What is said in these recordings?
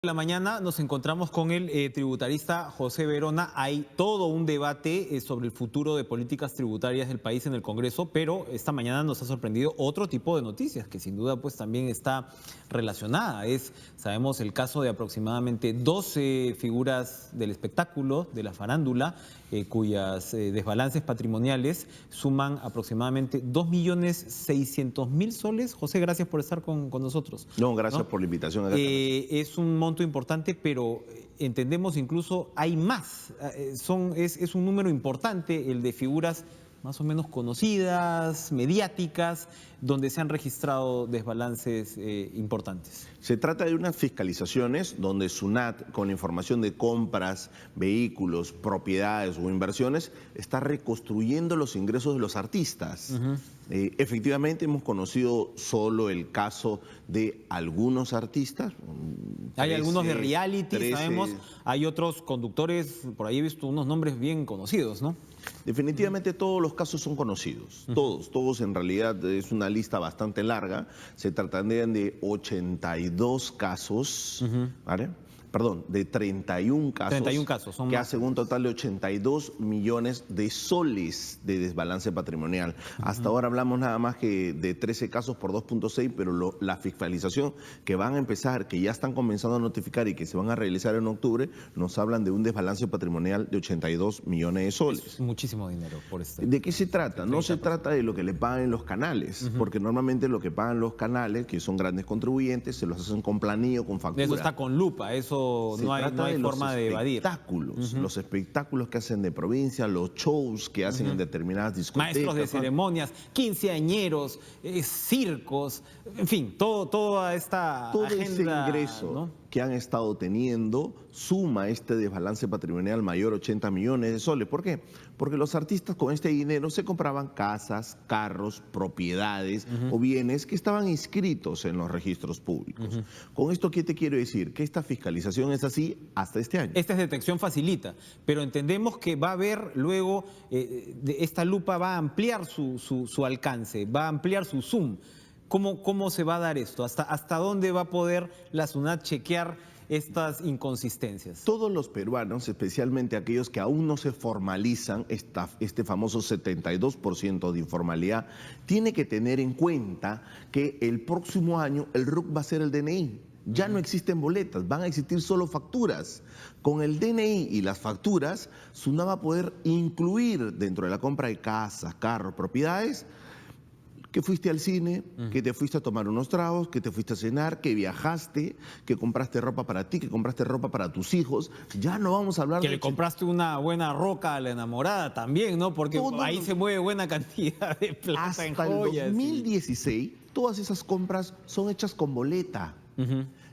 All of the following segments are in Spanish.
La mañana nos encontramos con el tributarista José Verona. Hay todo un debate sobre el futuro de políticas tributarias del país en el Congreso, pero esta mañana nos ha sorprendido otro tipo de noticias que sin duda pues también está relacionada. Sabemos el caso de aproximadamente 12 figuras del espectáculo, de la farándula, cuyas desbalances patrimoniales suman aproximadamente 2.600.000 soles. José, gracias por estar con nosotros. No, gracias por la invitación. Es un monto importante, pero entendemos incluso hay más. Es un número importante el de figuras más o menos conocidas, mediáticas, donde se han registrado desbalances importantes. Se trata de unas fiscalizaciones donde SUNAT, con información de compras, vehículos, propiedades o inversiones, está reconstruyendo los ingresos de los artistas. Efectivamente, hemos conocido solo el caso de algunos artistas. Hay algunos de reality, sabemos, hay otros conductores, por ahí he visto unos nombres bien conocidos, ¿no? Definitivamente todos los casos son conocidos, todos en realidad es una lista bastante larga, se tratarían de 82 casos, ¿vale? Perdón, de 31 casos, 31 casos son que más. hacen un total de 82 millones de soles de desbalance patrimonial. Hasta ahora hablamos nada más que de 13 casos por 2.6, pero la fiscalización que van a empezar, que ya están comenzando a notificar y que se van a realizar en octubre, nos hablan de un desbalance patrimonial de 82 millones de soles. Es muchísimo dinero por este. ¿De qué se trata? No se trata de lo que le pagan los canales, porque normalmente lo que pagan los canales, que son grandes contribuyentes, se los hacen con planillo, con factura. Eso está con lupa, eso no hay forma de evadir. Los espectáculos que hacen de provincia, los shows que hacen en determinadas discotecas. Maestros de ceremonias, quinceañeros, circos, en fin, toda esta todo agenda, ese ingreso, ¿no?, que han estado teniendo suma este desbalance patrimonial mayor 80 millones de soles. ¿Por qué? Porque los artistas con este dinero se compraban casas, carros, propiedades o bienes que estaban inscritos en los registros públicos. Con esto, ¿qué te quiero decir? Que esta fiscalización es así hasta este año. Esta detección facilita, pero entendemos que va a haber luego, esta lupa va a ampliar su alcance, va a ampliar su zoom. ¿Cómo se va a dar esto? ¿Hasta dónde va a poder la SUNAT chequear estas inconsistencias? Todos los peruanos, especialmente aquellos que aún no se formalizan, este famoso 72% de informalidad, tiene que tener en cuenta que el próximo año el RUC va a ser el DNI. Ya no existen boletas, van a existir solo facturas. Con el DNI y las facturas, SUNAT va a poder incluir dentro de la compra de casas, carros, propiedades, que fuiste al cine, que te fuiste a tomar unos tragos, que te fuiste a cenar, que viajaste, que compraste ropa para ti, que compraste ropa para tus hijos. Ya no vamos a hablar que le compraste una buena roca a la enamorada también, ¿no? Porque ahí se mueve buena cantidad de plata en joyas. Hasta el 2016, todas esas compras son hechas con boleta.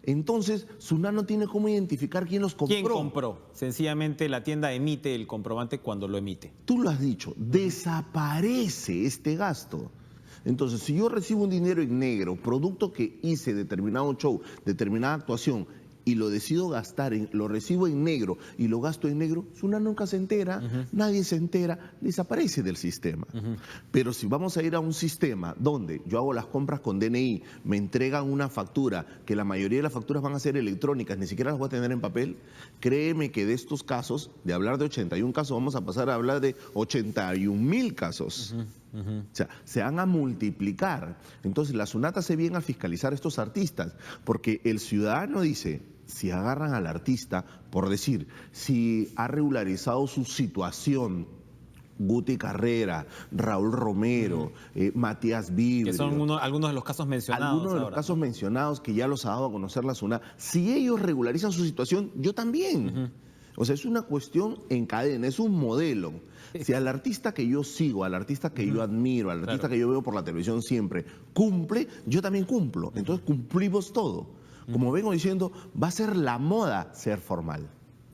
Entonces, SUNAT no tiene cómo identificar quién los compró. ¿Quién compró? Sencillamente la tienda emite el comprobante cuando lo emite. Tú lo has dicho, desaparece este gasto. Entonces, si yo recibo un dinero en negro, producto que hice determinado show, determinada actuación, y lo decido gastar, lo recibo en negro y lo gasto en negro, SUNAT nunca se entera, nadie se entera, desaparece del sistema. Pero si vamos a ir a un sistema donde yo hago las compras con DNI, me entregan una factura, que la mayoría de las facturas van a ser electrónicas, ni siquiera las voy a tener en papel, créeme que de estos casos, de hablar de 81 casos, vamos a pasar a hablar de 81.000 casos. O sea, se van a multiplicar. Entonces, la SUNAT hace bien a fiscalizar a estos artistas, porque el ciudadano dice, si agarran al artista, por decir, si ha regularizado su situación, Guti Carrera, Raúl Romero, Matías Vibrio, que son algunos de los casos mencionados. Algunos de los casos mencionados que ya los ha dado a conocer la SUNAT. Si ellos regularizan su situación, yo también. O sea, es una cuestión en cadena, es un modelo. Si al artista que yo sigo, al artista que yo admiro, al artista que yo veo por la televisión siempre, cumple, yo también cumplo. Entonces cumplimos todo. Como vengo diciendo, va a ser la moda ser formal.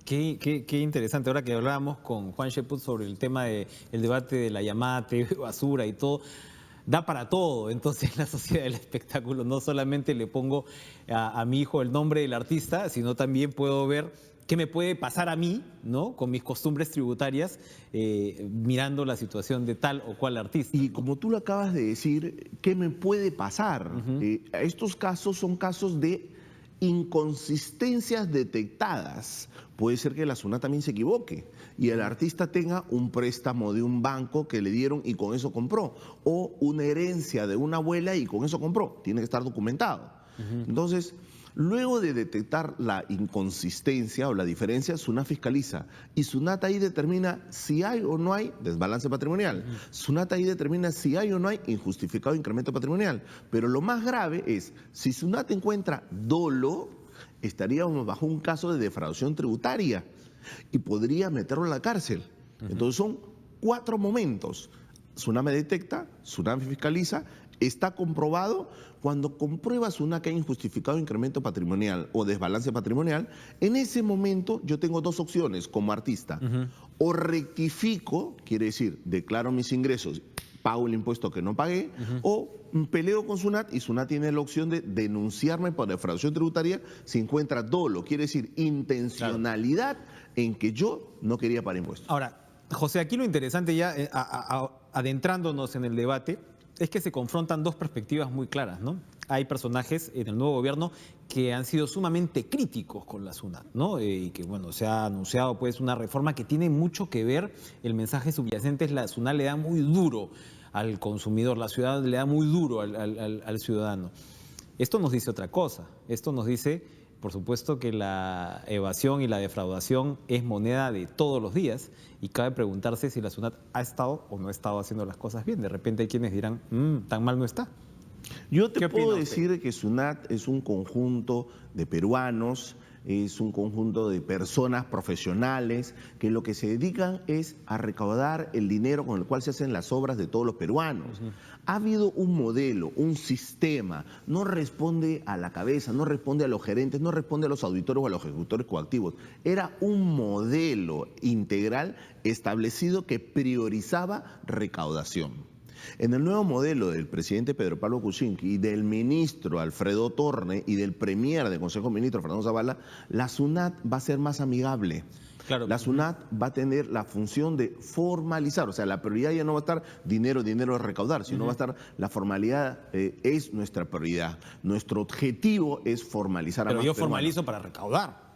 Qué interesante. Ahora que hablábamos con Juan Sheput sobre el tema del debate de la llamada TV basura y todo, da para todo. Entonces, la sociedad del espectáculo, no solamente le pongo a mi hijo el nombre del artista, sino también puedo ver qué me puede pasar a mí, ¿no?, con mis costumbres tributarias, mirando la situación de tal o cual artista. Y como tú lo acabas de decir, ¿qué me puede pasar? Estos casos son casos de inconsistencias detectadas. Puede ser que la SUNAT también se equivoque y el artista tenga un préstamo de un banco que le dieron y con eso compró, o una herencia de una abuela y con eso compró. Tiene que estar documentado. Entonces, luego de detectar la inconsistencia o la diferencia, SUNAT fiscaliza y SUNAT ahí determina si hay o no hay desbalance patrimonial. SUNAT ahí determina si hay o no hay injustificado incremento patrimonial. Pero lo más grave es, si SUNAT encuentra dolo, estaríamos bajo un caso de defraudación tributaria y podría meterlo en la cárcel. Entonces son 4 momentos. SUNAT me detecta, SUNAT me fiscaliza, está comprobado. Cuando comprueba SUNAT que hay injustificado incremento patrimonial o desbalance patrimonial, en ese momento yo tengo 2 opciones como artista. O rectifico, quiere decir, declaro mis ingresos, pago el impuesto que no pagué, o peleo con SUNAT y SUNAT tiene la opción de denunciarme por defraudación tributaria si encuentra dolo, quiere decir intencionalidad en que yo no quería pagar impuestos. Ahora, José, aquí lo interesante ya, adentrándonos en el debate, es que se confrontan 2 perspectivas muy claras, ¿no? Hay personajes en el nuevo gobierno que han sido sumamente críticos con la SUNAT, ¿no? Y que, bueno, se ha anunciado pues una reforma que tiene mucho que ver, el mensaje subyacente es la SUNAT le da muy duro al consumidor, la ciudad le da muy duro al ciudadano. Esto nos dice otra cosa, esto nos dice, por supuesto, que la evasión y la defraudación es moneda de todos los días y cabe preguntarse si la SUNAT ha estado o no ha estado haciendo las cosas bien. De repente hay quienes dirán, tan mal no está. Yo te puedo decir que SUNAT es un conjunto de peruanos, es un conjunto de personas profesionales que lo que se dedican es a recaudar el dinero con el cual se hacen las obras de todos los peruanos. Ha habido un modelo, un sistema, no responde a la cabeza, no responde a los gerentes, no responde a los auditores o a los ejecutores coactivos. Era un modelo integral establecido que priorizaba recaudación. En el nuevo modelo del presidente Pedro Pablo Kuczynski y del ministro Alfredo Torne y del premier del Consejo de Ministros Fernando Zavala, la SUNAT va a ser más amigable. Claro. La SUNAT va a tener la función de formalizar, o sea, la prioridad ya no va a estar dinero a recaudar, sino va a estar la formalidad, es nuestra prioridad. Nuestro objetivo es formalizar a más peruanos. Pero yo formalizo para recaudar.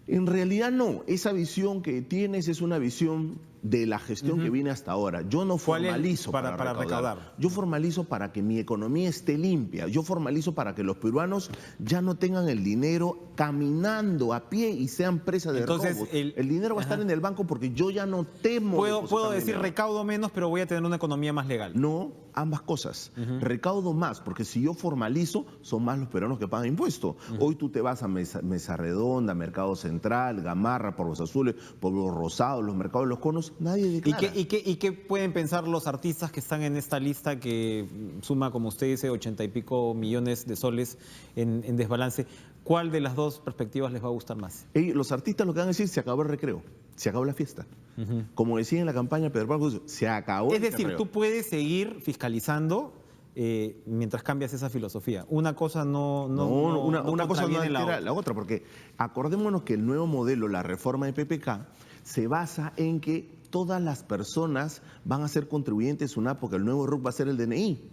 En realidad no, esa visión que tienes es una visión de la gestión que viene hasta ahora. Yo no formalizo para recaudar. Yo formalizo para que mi economía esté limpia. Yo formalizo para que los peruanos ya no tengan el dinero caminando a pie y sean presa de robos. El dinero va a estar en el banco porque yo ya no temo. Puedo decir recaudo menos, pero voy a tener una economía más legal. No, ambas cosas. Recaudo más, porque si yo formalizo, son más los peruanos que pagan impuestos. Hoy tú te vas a Mesa Redonda, Mercado Central, Gamarra, Polvos Azules, Pueblos Rosados, los mercados de los conos, nadie declara. ¿Y qué pueden pensar los artistas que están en esta lista que suma, como usted dice, 80 y pico millones de soles en desbalance? ¿Cuál de las 2 perspectivas les va a gustar más? Los artistas lo que van a decir, se acabó el recreo, se acabó la fiesta. Como decía en la campaña Pedro Pablo, se acabó el recreo. Es decir, tú puedes seguir fiscalizando mientras cambias esa filosofía. Una cosa una cosa no altera la otra, porque acordémonos que el nuevo modelo, la reforma de PPK, se basa en que todas las personas van a ser contribuyentes SUNAT porque el nuevo RUC va a ser el DNI.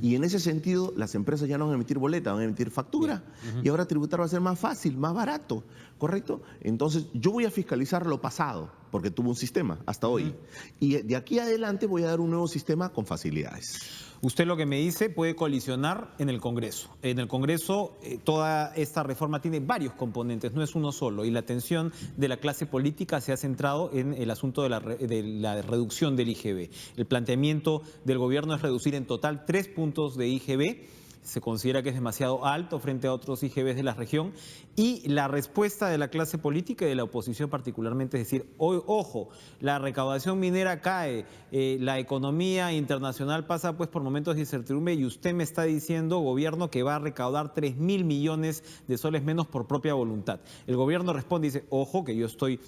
Y en ese sentido, las empresas ya no van a emitir boleta, van a emitir factura. Y ahora tributar va a ser más fácil, más barato, ¿correcto? Entonces, yo voy a fiscalizar lo pasado, porque tuvo un sistema hasta hoy. Y de aquí adelante voy a dar un nuevo sistema con facilidades. Usted lo que me dice puede colisionar en el Congreso. En el Congreso toda esta reforma tiene varios componentes, no es uno solo. Y la atención de la clase política se ha centrado en el asunto de la reducción del IGB. El planteamiento del gobierno es reducir en total 3 puntos de IGB. Se considera que es demasiado alto frente a otros IGBs de la región, y la respuesta de la clase política y de la oposición particularmente es decir, ojo, la recaudación minera cae, la economía internacional pasa pues por momentos de incertidumbre y usted me está diciendo, gobierno, que va a recaudar 3.000 millones de soles menos por propia voluntad. El gobierno responde y dice, ojo, que yo estoy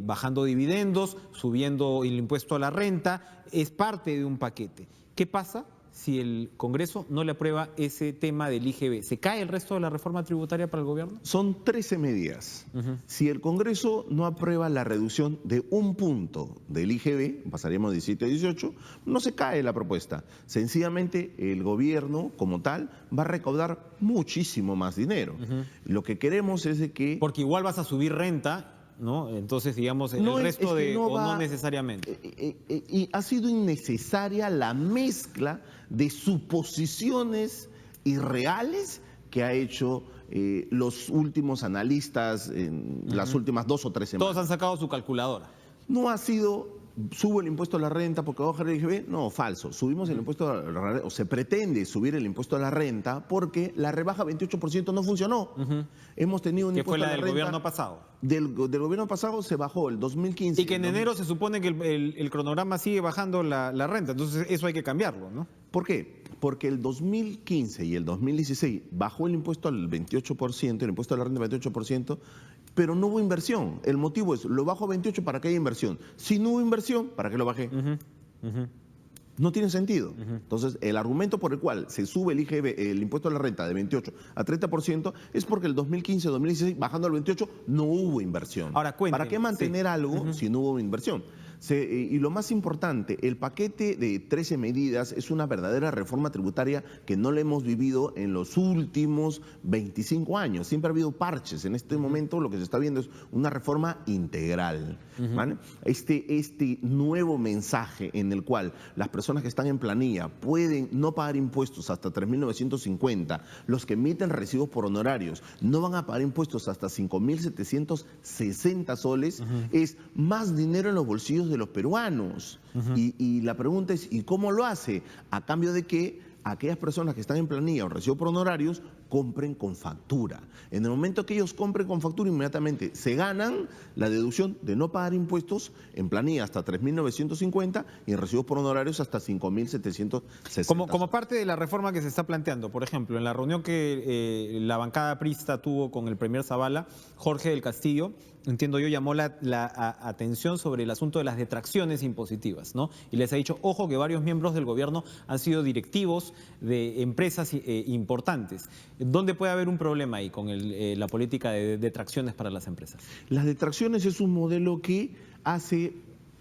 bajando dividendos, subiendo el impuesto a la renta, es parte de un paquete. ¿Qué pasa si el Congreso no le aprueba ese tema del IGB? ¿Se cae el resto de la reforma tributaria para el gobierno? Son 13 medidas. Si el Congreso no aprueba la reducción de un punto del IGB, pasaríamos de 17 a 18, no se cae la propuesta. Sencillamente el gobierno como tal va a recaudar muchísimo más dinero. Lo que queremos es de que... Porque igual vas a subir renta, ¿no? Entonces, digamos, el resto no necesariamente. Y ha sido innecesaria la mezcla de suposiciones irreales que ha hecho los últimos analistas en las últimas 2 o 3 semanas. Todos han sacado su calculadora. No ha sido, subo el impuesto a la renta porque va a bajar el IGB. No, falso. Subimos el impuesto a la renta, o se pretende subir el impuesto a la renta porque la rebaja 28% no funcionó. Hemos tenido un impuesto que fue la a la del renta gobierno pasado. Del gobierno pasado se bajó el 2015. Y que en enero se supone que el cronograma sigue bajando la renta. Entonces eso hay que cambiarlo, ¿no? ¿Por qué? Porque el 2015 y el 2016 bajó el impuesto al 28%, el impuesto a la renta al 28%, pero no hubo inversión. El motivo es, lo bajo a 28 para que haya inversión. Si no hubo inversión, ¿para qué lo bajé? No tiene sentido. Entonces, el argumento por el cual se sube el IGB, el impuesto a la renta de 28 a 30%, es porque el 2015-2016, bajando al 28, no hubo inversión. Ahora, cuénteme. ¿Para qué mantener algo si no hubo inversión? Y lo más importante, el paquete de 13 medidas es una verdadera reforma tributaria que no la hemos vivido en los últimos 25 años. Siempre ha habido parches. En este momento lo que se está viendo es una reforma integral. ¿Vale? Este nuevo mensaje en el cual las personas que están en planilla pueden no pagar impuestos hasta 3.950, los que emiten recibos por honorarios no van a pagar impuestos hasta 5.760 soles, es más dinero en los bolsillos de los peruanos. Y la pregunta es, ¿y cómo lo hace? A cambio de que aquellas personas que están en planilla o recibo por honorarios compren con factura. En el momento que ellos compren con factura, inmediatamente se ganan la deducción de no pagar impuestos en planilla hasta 3.950 y en recibos por honorarios hasta 5.760. Como parte de la reforma que se está planteando, por ejemplo, en la reunión que la bancada prista tuvo con el premier Zavala, Jorge del Castillo, entiendo yo, llamó la atención sobre el asunto de las detracciones impositivas, ¿no? Y les ha dicho, ojo, que varios miembros del gobierno han sido directivos de empresas importantes. ¿Dónde puede haber un problema ahí con la política de detracciones para las empresas? Las detracciones es un modelo que hace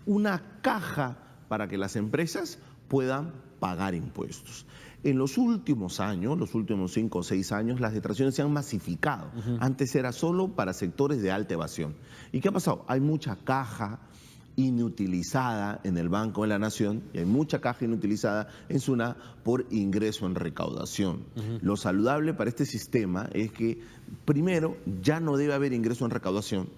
una caja para que las empresas puedan pagar impuestos. En los últimos años, los últimos 5 o 6 años, las detracciones se han masificado. Antes era solo para sectores de alta evasión. ¿Y qué ha pasado? Hay mucha caja inutilizada en el Banco de la Nación y hay mucha caja inutilizada en SUNAT por ingreso en recaudación. Lo saludable para este sistema es que, primero, ya no debe haber ingreso en recaudación.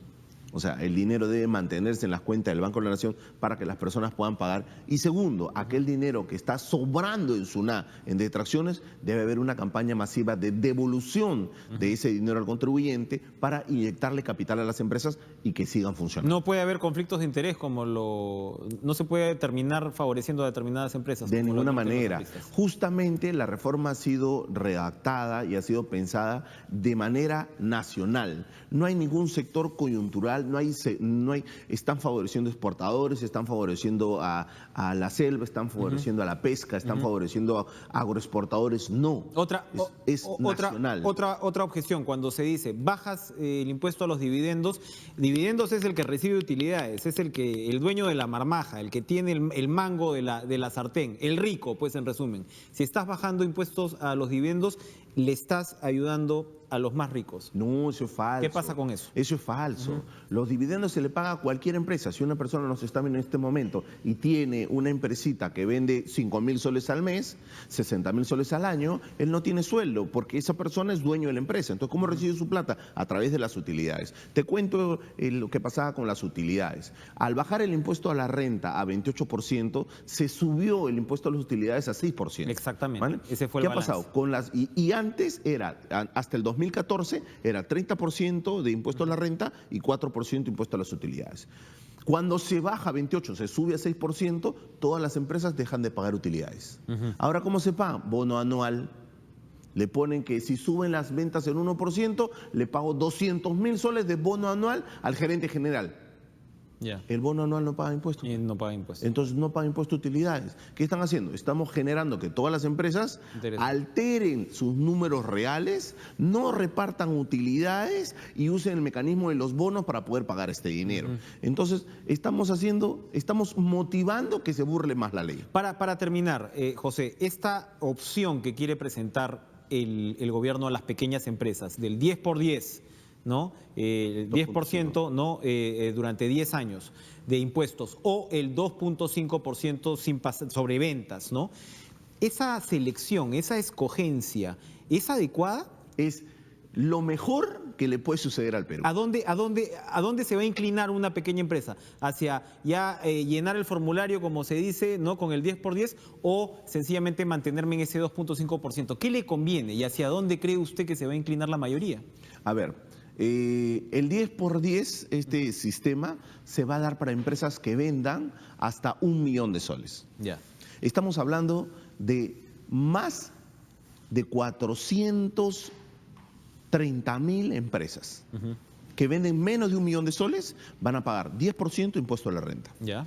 O sea, el dinero debe mantenerse en las cuentas del Banco de la Nación para que las personas puedan pagar. Y segundo, aquel dinero que está sobrando en SUNAT en detracciones, debe haber una campaña masiva de devolución de ese dinero al contribuyente para inyectarle capital a las empresas y que sigan funcionando. No puede haber conflictos de interés no se puede terminar favoreciendo a determinadas empresas. De ninguna manera. Justamente la reforma ha sido redactada y ha sido pensada de manera nacional. No hay ningún sector coyuntural. Están favoreciendo exportadores, están favoreciendo a la selva, están favoreciendo a la pesca, están favoreciendo a agroexportadores. No, es nacional. Otra objeción, cuando se dice bajas el impuesto a los dividendos es el que recibe utilidades, es el dueño de la marmaja, el que tiene el mango de la sartén, el rico, pues en resumen. Si estás bajando impuestos a los dividendos, le estás ayudando a los más ricos. No, eso es falso. ¿Qué pasa con eso? Eso es falso. Los dividendos se le paga a cualquier empresa. Si una persona nos está viendo en este momento y tiene una empresita que vende 5.000 soles al mes, 60.000 soles al año, él no tiene sueldo porque esa persona es dueño de la empresa. Entonces, ¿cómo recibe su plata? A través de las utilidades. Te cuento lo que pasaba con las utilidades. Al bajar el impuesto a la renta a 28%, se subió el impuesto a las utilidades a 6%. Exactamente. ¿Vale? Ese fue el balance. ¿Qué ha pasado? Y antes era, hasta el 2014, era 30% de impuesto a la renta y 4% impuesto a las utilidades. Cuando se baja a 28, se sube a 6%, todas las empresas dejan de pagar utilidades. Ahora, ¿cómo se paga? Bono anual. Le ponen que si suben las ventas en 1%, le pago 200.000 soles de bono anual al gerente general. Ya. El bono anual no paga impuestos. Y no paga impuestos. Entonces no paga impuesto de utilidades. ¿Qué están haciendo? Estamos generando que todas las empresas Interesante. alteren sus números reales, no repartan utilidades y usen el mecanismo de los bonos para poder pagar este dinero. Entonces estamos motivando que se burle más la ley. Para terminar, José, esta opción que quiere presentar el gobierno a las pequeñas empresas del 10 por 10, ¿no? El 10%, ¿no? Durante 10 años de impuestos o el 2.5% sobre ventas, ¿no? Esa selección, esa escogencia, ¿es adecuada? Es lo mejor que le puede suceder al Perú. ¿A dónde se va a inclinar una pequeña empresa? ¿Hacia ya llenar el formulario, como se dice, ¿no? Con el 10 por 10 o sencillamente mantenerme en ese 2.5%? ¿Qué le conviene y hacia dónde cree usted que se va a inclinar la mayoría? A ver, el 10 por 10, este sistema se va a dar para empresas que vendan hasta 1 millón de soles. Ya. Estamos hablando de más de 430.000 empresas que venden menos de 1 millón de soles, van a pagar 10% impuesto a la renta. Ya.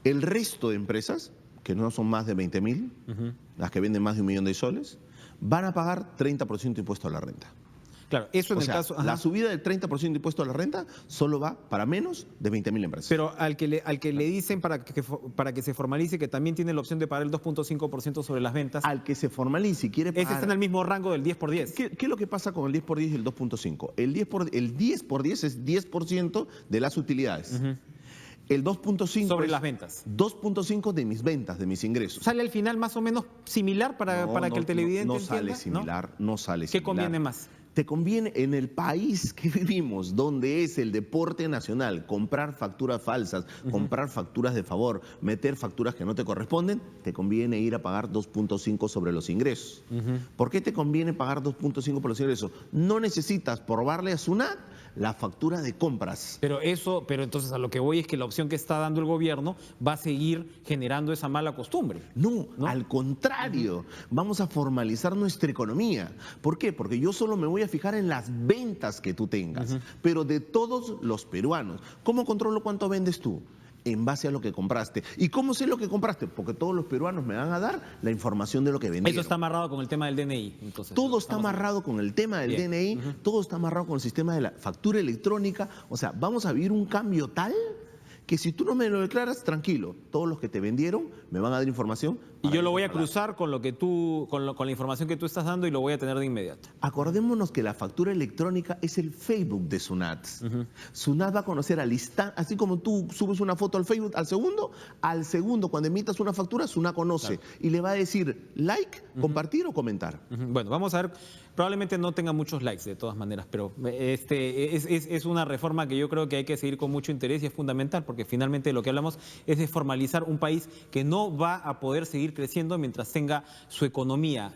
El resto de empresas, que no son más de 20.000, las que venden más de 1 millón de soles, van a pagar 30% impuesto a la renta. Claro, eso en O el sea, caso. la Ajá. subida del 30% de impuesto a la renta solo va para menos de 20.000 empresas. Pero al que le dicen para que se formalice que también tiene la opción de pagar el 2.5% sobre las ventas, Al que se formalice y quiere pagar... ese está en el mismo rango del 10 por 10. ¿Qué es lo que pasa con el 10 por 10 y el 2.5? El 10 por 10 es 10% de las utilidades. El 2.5 Sobre es las ventas. 2.5 de mis ventas, de mis ingresos. ¿Sale al final más o menos similar para que el televidente no entienda? sale similar, no sale similar. ¿Qué conviene más? Te conviene en el país que vivimos, donde es el deporte nacional, comprar facturas falsas, comprar facturas de favor, meter facturas que no te corresponden, te conviene ir a pagar 2.5 sobre los ingresos. ¿Por qué te conviene pagar 2.5 por los ingresos? No necesitas probarle a SUNAT la factura de compras. Pero entonces a lo que voy es que la opción que está dando el gobierno va a seguir generando esa mala costumbre. No, al contrario, vamos a formalizar nuestra economía. ¿Por qué? Porque yo solo me voy a fijar en las ventas que tú tengas, pero de todos los peruanos. ¿Cómo controlo cuánto vendes tú? En base a lo que compraste. ¿Y cómo sé lo que compraste? Porque todos los peruanos me van a dar la información de lo que vendieron. Eso está amarrado con el tema del DNI. Entonces, Todo está amarrado con el tema del Bien. DNI, todo está amarrado con el sistema de la factura electrónica. O sea, vamos a vivir un cambio tal que si tú no me lo declaras, tranquilo, todos los que te vendieron me van a dar información. Y para yo lo voy a controlar. cruzar con lo que con la información que tú estás dando y lo voy a tener de inmediato. Acordémonos que la factura electrónica es el Facebook de SUNAT. SUNAT va a conocer al instante, así como tú subes una foto al Facebook al segundo cuando emitas una factura, SUNAT conoce y le va a decir like, compartir o comentar. Bueno, vamos a ver, probablemente no tenga muchos likes de todas maneras, pero es una reforma que yo creo que hay que seguir con mucho interés y es fundamental porque finalmente lo que hablamos es de formalizar un país que no va a poder seguir creciendo mientras tenga su economía,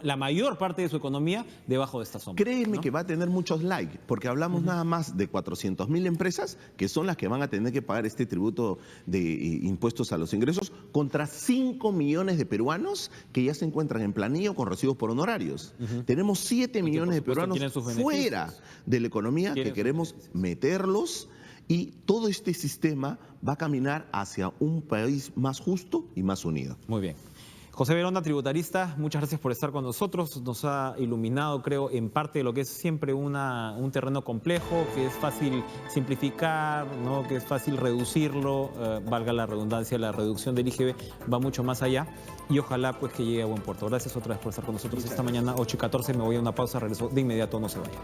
la mayor parte de su economía debajo de esta sombra. Créeme ¿no? que va a tener muchos likes, porque hablamos nada más de 400.000 empresas que son las que van a tener que pagar este tributo de impuestos a los ingresos contra 5 millones de peruanos que ya se encuentran en planillo con recibos por honorarios. Tenemos 7 millones de por supuesto, peruanos quieren sus beneficios. fuera de la economía que Quieren sus queremos beneficios. meterlos y todo este sistema va a caminar hacia un país más justo y más unido. Muy bien. José Verona, tributarista, muchas gracias por estar con nosotros. Nos ha iluminado, creo, en parte de lo que es siempre un terreno complejo, que es fácil simplificar, ¿no? Que es fácil reducirlo, valga la redundancia, la reducción del IGB va mucho más allá y ojalá pues que llegue a buen puerto. Gracias otra vez por estar con nosotros esta mañana, 8:14, me voy a una pausa, regreso de inmediato, no se vayan.